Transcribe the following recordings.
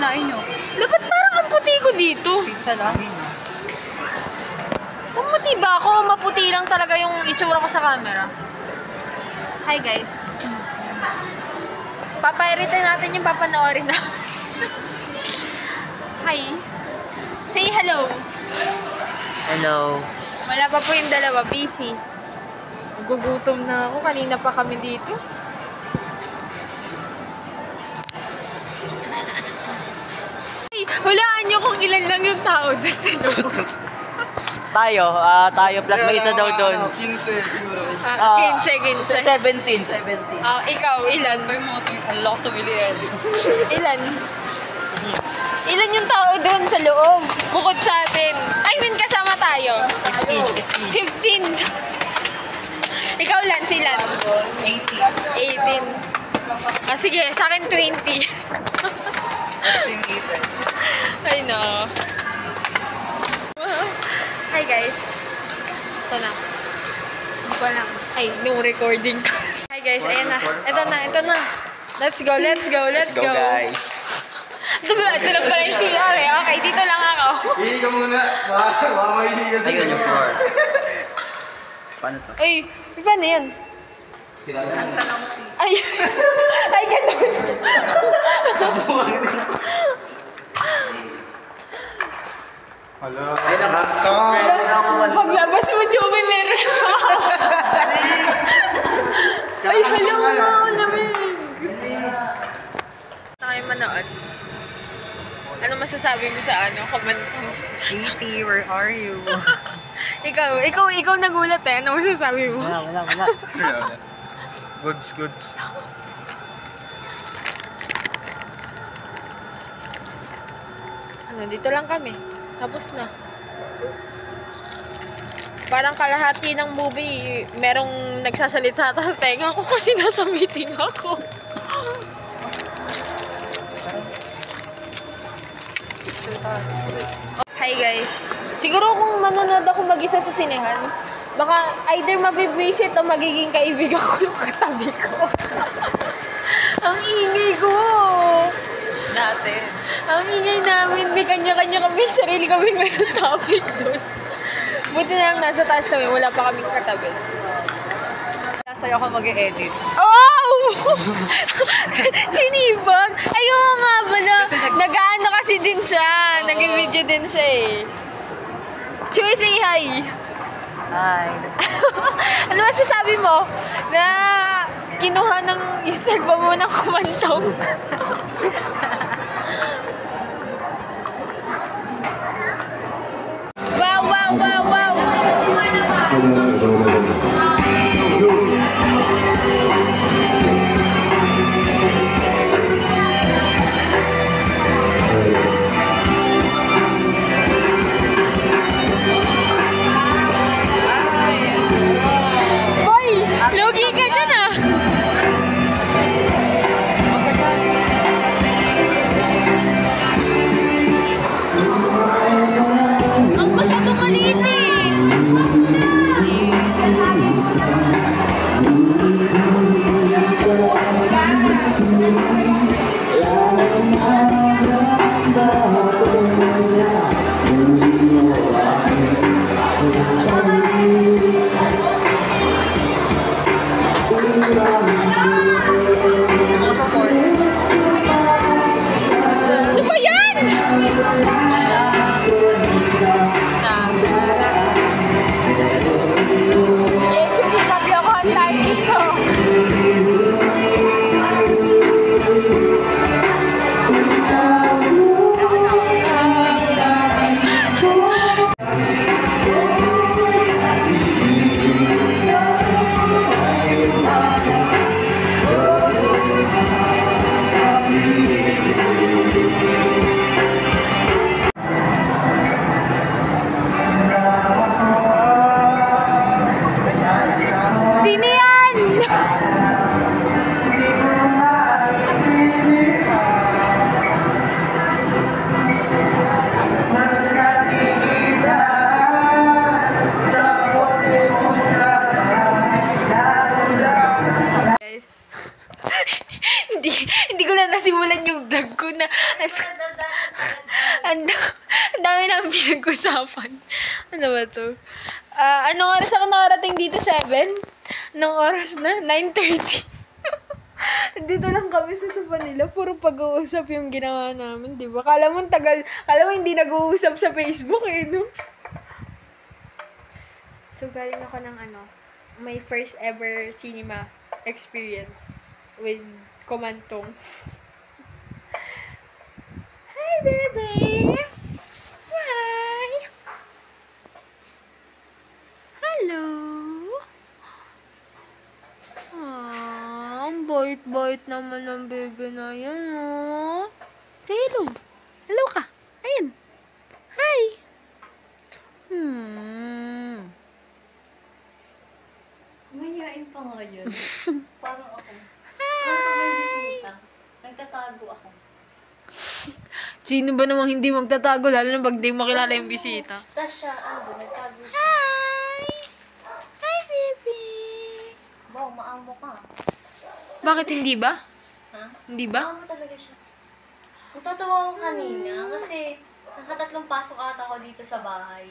kinain nyo? Dapat parang ang puti ko dito. Pizza lang. Maputi ba ako? Maputi lang talaga yung itsura ko sa camera. Hi guys. Papayritin natin yung papanoorin na. Hi. Say hello. Hello. Wala pa po yung dalawa. Busy. Gugutom na ako. Kanina pa kami dito. Ay, hulaan nyo kung ilan lang yung tao doon sa loob. Tayo plus may isa daw doon. 15 siguro. 15. 17. Ikaw, ilan? Ang lock to billion. Ilan? Ilan yung tao doon sa loob? Bukod sa atin. I mean, kasama tayo. 15. Ikaw, Lance, ilan? 18. Ah, sige, sa akin 20. Ay, no. Hi, guys. Ito na. Hindi ko alam. Ay, no recording ko. Hi, guys. Ayan na. Ito na. Let's go. guys. Ito lang pala yung CR eh. Okay, dito lang ako. Hindi ka muna. Baka mahihigas. Ay, ganyan floor. Paano to? Ay, paano yan? Ay, ay, ganun. Hala. Ay, nakastop. Paglabas mo, Joey, meron. Ay, hala mo, lamig. Tayo manood. Ano masasabi mo sa comment mo? Katie, where are you? Ikaw nagulat eh. Ano masasabi mo? Wala. Goods. Dito lang kami. Tapos na. Parang kalahati ng movie, merong nagsasalita sa tenga ko kasi nasa meeting ako. Hi guys. Siguro kung manonood ako mag-isa sa sinehan, baka either mabibwisit o magiging kaibigan ko yung katabi ko. Ang ingay ko! Natin. Ang ingay namin, may kanya-kanya kami, sarili kaming may topic doon. Buti na lang nasa taas kami, wala pa kaming katabi. Sa'yo ako mag-e-edit. Oh! Sinibag? Ayun nga pala. Nag-ano kasi din siya. Nag-video din siya eh. Chuy, say hi. Hi. Ano masasabi mo? Na kinuha ng cellphone mo ng kumantong. Wow! Boy! Lugi ka dyan ah! Ang dami namin pinag-usapan. Ano ba to? Anong oras ako nakarating dito? 7? Anong oras na? 9:30. Dito lang kami sa sofa nila. Puro pag-uusap yung ginawa namin, di ba? Kala mo tagal, kala mo hindi nag-uusap sa Facebook eh, no? So, galing ako ng my first ever cinema experience with Komantong. Hi, baby! Hi! Hello! Ang bait-bait naman ng bebe na yan, oh. Say hello. Hello ka. Ayan. Hi. Mayayain pa nga yun. Parang ako. Parang pag may bisita, nagtatago ako. Sino ba namang hindi magtatago, lalo na pag di makilala yung bisita? Tapos siya, nagtago siya. Hi! Hi, baby! Wow, maamo ka. Bakit hindi ba? Ha? Hindi ba? Maamo talaga siya. Natatawa ako kanina kasi nakatatlong pasok ata ako dito sa bahay.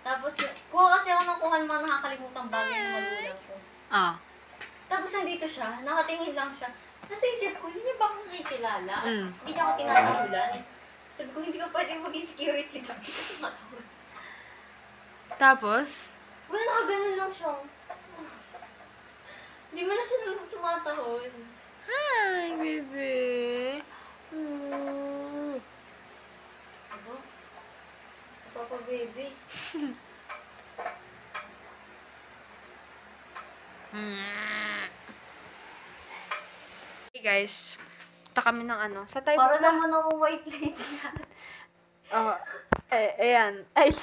Tapos Tapos, kuha kasi ako ng kuha ng mga nakakalimutang bagay ng magulang ko. Tapos nandito siya, nakatingin lang siya. Nasa isip ko, hindi niya ba ako nakikilala? At hindi niya ako tinatahulan. Sabi ko, hindi ko pwedeng maging security doon. Hindi ko tinatahulan. Tapos? Wala, nakaganon lang siya. Hindi mo na siya tumatahon. Hi, baby! Aba? Papa baby. Hey guys, punta kami ng sa tayo Para punta. naman ako white lady. Ayan. Ay.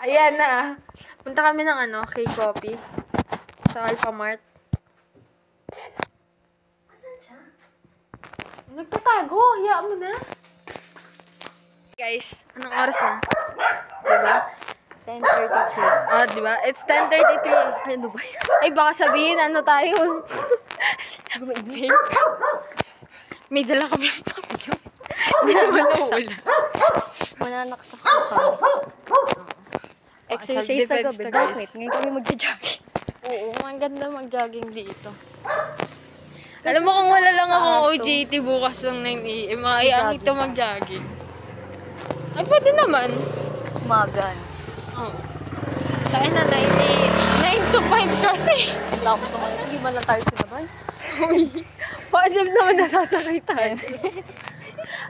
Ayan na. Punta kami ng kay Coffee. Sa Alphamart. Asan siya? Nagtatago. Hayaan mo na. Guys, anong oras na? Diba? 10:33. Diba? It's 10:33. Ano ba yan? Ay, baka sabihin, tayo? May dala kami sa pamilya. Hindi naman nawala. Mananak sa kuka. Exercise sa gabi. Bakit? Ngayon kami magja-jogging. Oo, ang ganda mag-jogging dito. Alam mo kung wala lang akong OJT bukas ng 9 AM, maaayang ito mag-jogging. Ay, pwede naman. Umaga. Oo. Tayo na 9 to 5 kasi. Tapos naman ito, hindi ba lang tayo sinabay? Positive naman nasasakay tayo.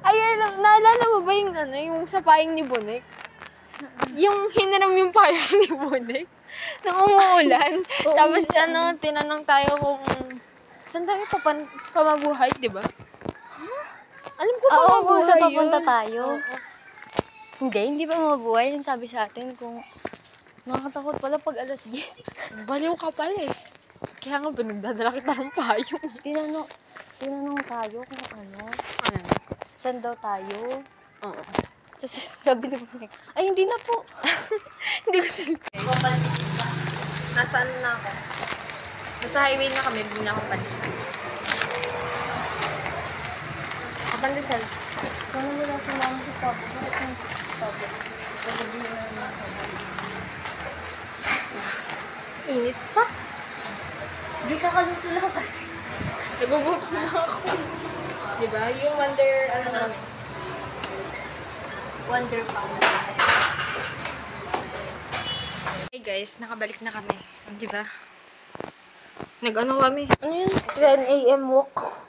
Ay, naalala mo ba yung sa payong ni Bonek? Yung hiniram yung payong ni Bonek? Nang umuulan. Tapos tinanong tayo kung saan tayo pamabuhay, di ba? Alam ko pamabuhay sa yun. papunta tayo. Oo. Hindi pa mabuhay. Yung sabi sa atin kung nakakatakot pala pag alas 10. Baliw ka pala eh. Kaya nga ba nagdadala kita ng payong? Tinanong tayo kung ano. Ano? Saan daw tayo? Oo. Tapos sabi ni Bonek, ay hindi na po. Hindi ko sila. Nasaan na ako? Nasa highway na kami, bili na akong pandesal. Pandesal. Sana wala sa mama sa sabi. Bakit yung sabi? Pagdabihin na naman ako. Init pa. Hindi ka kaluto lang kasi. Nagugutom na ako. Diba? Yung wonder, namin. Wonder pa. Hey guys, nakabalik na kami. Diba? Nag-ano kami? Ano yun? 10 a.m. walk.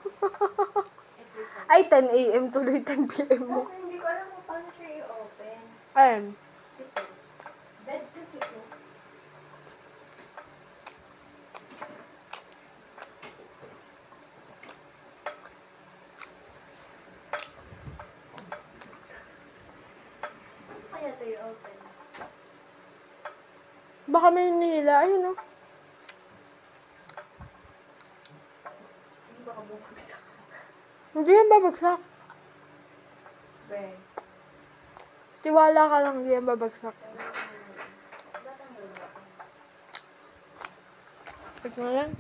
Ay, 10 a.m. tuloy, 10 p.m. mo. Kasi hindi ko alam kung paano siya i-open. Ayun. Bed kasi ko. Kaya ito i-open. Baka may nila. Ayun o. Hindi ba kabubagsak? Hindi yan babagsak. Bed. Tiwala ka lang, hindi yan babagsak. Pag mo lang.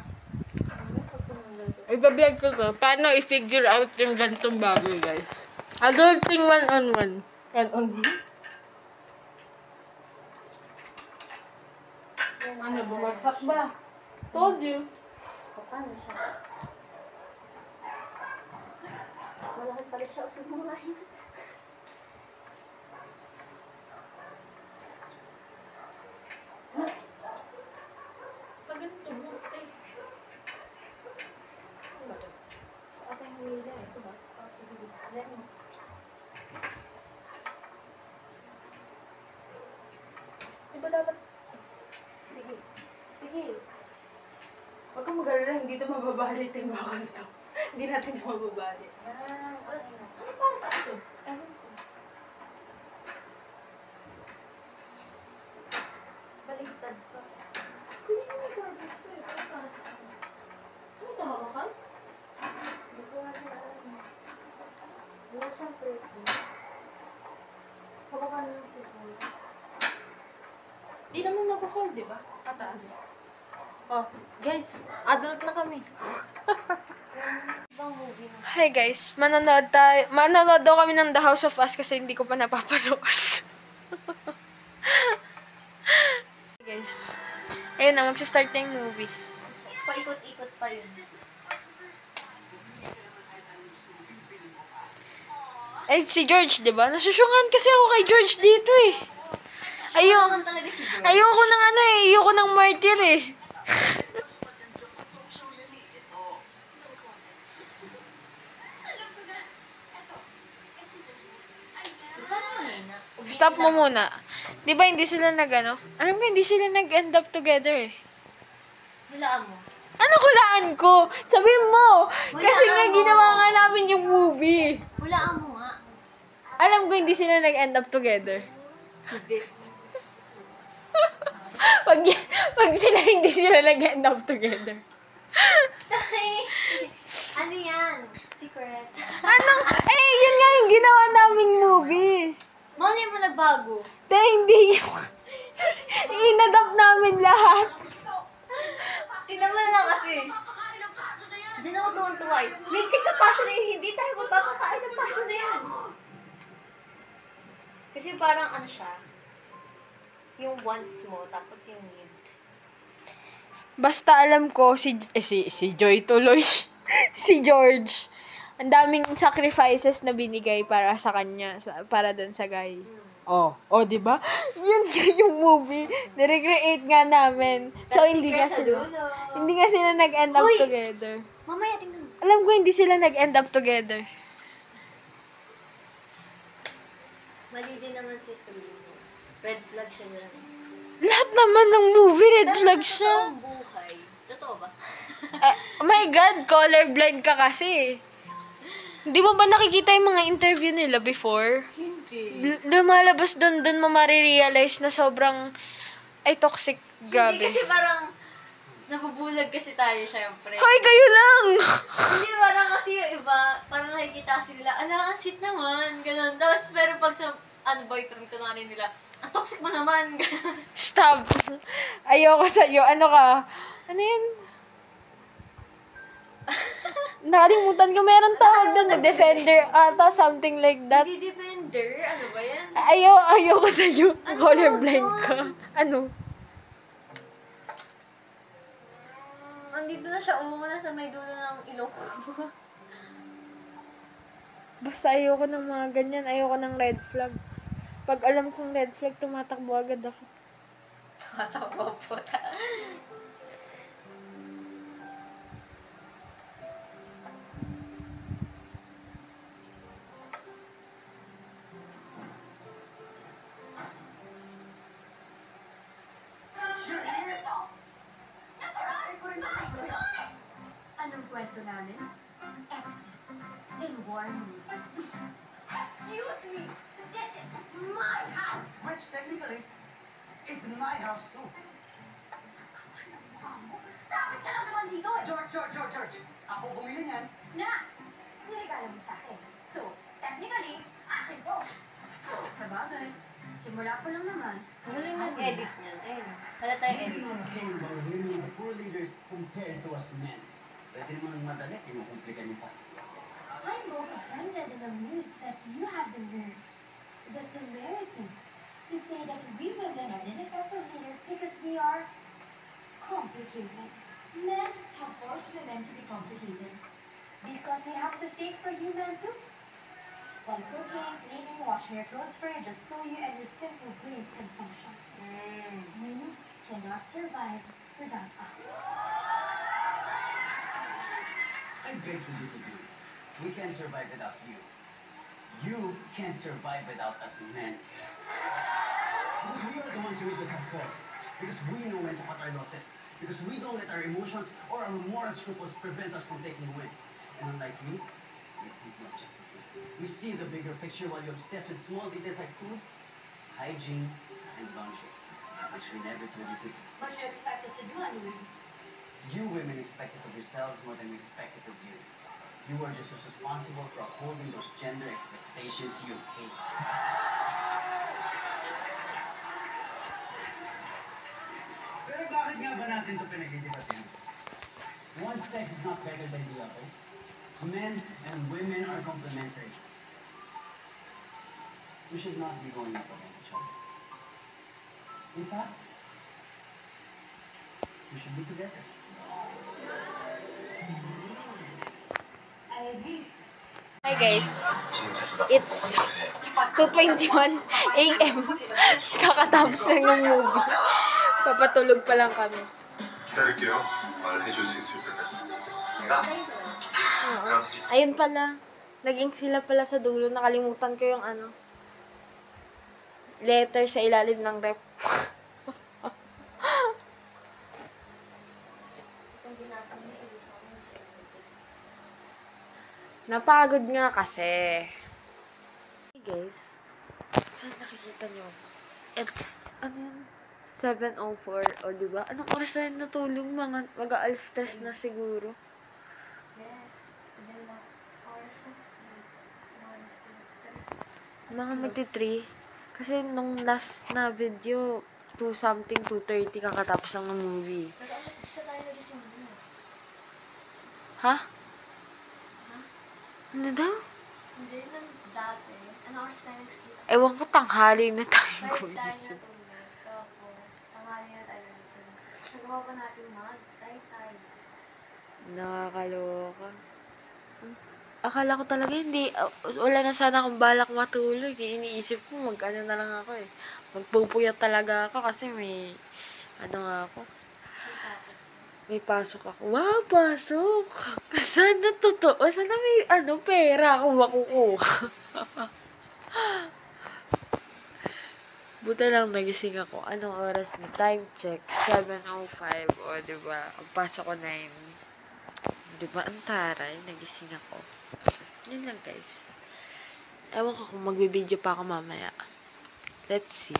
Ibablog ko to. Paano i-figure out yung ganitong bagay, guys? Adulting one-on-one. One-on-one? Ano, bumagsak ba? Told you. Paano siya? Malaki pala siya sa mga yun. Pag ganito mo, eh. Okay, hindi na. Ito ba? Sige. Let mo. Diba dapat... Sige. Sige. Huwag kang mag-alala, hindi ito mababalit yung baka nito. Hindi natin mababalit. Ano para sa ito? Ewan ko. Baligtad pa. Kunin mo yung garbage ko eh. Ano para sa akin? Ano ito, hawakan? Hindi ko nga alam. Wala siyang perfume. Hawakan lang siguro. Di naman mag-fold, di ba? Pataas. Oh, guys, adult na kami. Ibang movie na. Hi guys, manonood daw kami ng The House of Us kasi hindi ko pa napapanood. Guys, ayun na, magsistart na yung movie. Paikot-ikot pa yun. Eh, si George, di ba? Nasusungan kasi ako kay George dito eh. Naman talaga si George. Ayoko ng ano eh, ayoko ng martyr eh. Parang mahina. Stop mo muna. Di ba hindi sila nag-ano? Alam ko hindi sila nag-end up together eh. Hulaan mo. Ano hulaan ko? Sabihin mo! Kasi nga Hulaan mo. ginawa nga namin yung movie. Hulaan mo nga. Alam ko hindi sila nag-end up together. Hindi. pag sila hindi sila nag-end up together. Ano yan? Secret. Anong? Eh, yun nga yung ginawa naming movie. Malay mo nagbago. Hindi yung... Inadapt namin lahat. Tignan mo na lang kasi. Diyan ako tuwan-tuwa eh. Mintik na passion na yun. Hindi tayo magpapakain ng passion na yan. Kasi parang ano siya. Yung wants mo, tapos yung needs. Basta alam ko, si Joy tuloy. Si George. Ang daming sacrifices na binigay para sa kanya, para dun sa guy. Oh, di ba? Yun yung movie. Nirecreate nga namin. So, hindi nga sila nag-end up Uy! together. Mamaya, tingnan mo. Alam ko, hindi sila nag-end up together. Mali din naman si Trino. Red flag siya yan. Lahat naman ng movie, red Pero flag sa siya. totoong buhay, totoo ba? Oh my God, colorblind ka kasi. Hindi mo ba nakikita yung mga interview nila before? Hindi. Lumalabas doon mo marirealize na sobrang, ay toxic, grabe. Hindi kasi parang, nabubulag kasi tayo, syempre. Hoy, kayo lang! Hindi, parang kasi yung iba, parang nakikita sila, ala, ang sweet naman, ganun. Tapos, pero pag sa, boyfriend ko na nila, ang toxic mo naman, ganun. Stop. Ayoko sa'yo. Ano ka? Ano yun? Nakalimutan ko. Meron tawag doon. Defender ata. Something like that. Hindi defender, ano ba yan? Ayoko sa'yo. Ano Colorblind tawag ka. Ano? Andito na siya, na sa may dulo ng ilong ko. Basta ayoko ng mga ganyan. Ayoko ng red flag. Pag alam kong red flag, tumatakbo agad ako. Tatakbo po ta. Anong kwento namin? Exes in war mood. Excuse me! This is my house! Which technically is my house too. Sakit ka lang naman dito eh! George! Ako bumili niyan. Na! Niregala mo sa akin. So, technically, akin to. Sa bagay, simula ko lang naman. Wala yung nag-edit niyan. Ayun. Wala tayong edit. Maybe not the same, but women are poor leaders compared to us men. Pwede naman madali, kinukumplika niyo pa. I'm both offended and amused that you have the nerve, the temerity, to say that we women are ineffective leaders because we are complicated. Men have forced women to be complicated because we have to think for you men too. While cooking, cleaning, washing your clothes for you, just so you and your simple grace can function. You cannot survive without us. I beg to disagree. We can survive without you. You can't survive without us men. Because we are the ones who make the tough calls. Because we know when to cut our losses. Because we don't let our emotions or our moral scruples prevent us from taking the win. And unlike me, we think objectively. We see the bigger picture while you obsess with small details like food, hygiene, and laundry, which we never told you to do. What you expect us to do anyway? You women expect it of yourselves more than we expect it of you. You are just as responsible for upholding those gender expectations you hate. Pero bakit nga ba natin ito pinag-idibatin? One sex is not better than the other. Men and women are complementary. We should not be going up against each other. In fact, we should be together. I agree. Hi guys, it's 2:21 AM. Kakatapos lang ng movie. Papatulog pa lang kami. 기다릴게요. 말해줄 수 있을 때까지. Ayun pala, naging sila pala sa dulo. Nakalimutan ko yung ano, letter sa ilalim ng rep. Napagod nga kasi. Hey guys, saan nakikita nyo? Ano yun? 7:04, o diba? Anong oras na yun natulog? Mag-aalas 3 na siguro. Yes. Mga magti-3. Kasi nung last na video, 2-something, 2:30 kakatapos ng movie. Isa tayo nagising mo. Ha? Ano daw? Hindi nang dati. Ano oras tayo nag-sleep? Ewan ko, tanghali na tayo Five tayo gumising. natulog. Tapos, tanghali na tayo nagising. Nagawa pa natin tay-tay. Nakakaloka. Akala ko talaga hindi, wala na sana akong balak matulog. Iniisip ko, mag-ano na lang ako eh. Magpupuyat talaga ako kasi may, ano nga ako. May pasok ako. Wow, pasok! Sana totoo. Sana may, pera akong makukuha. Buti lang nagising ako. Anong oras na? Time check. 7:05. O, diba? Ang pasok ko 9. Diba? Ang taray. Nagising ako. Yun lang, guys. Ewan ko kung magbibideo pa ako mamaya. Let's see.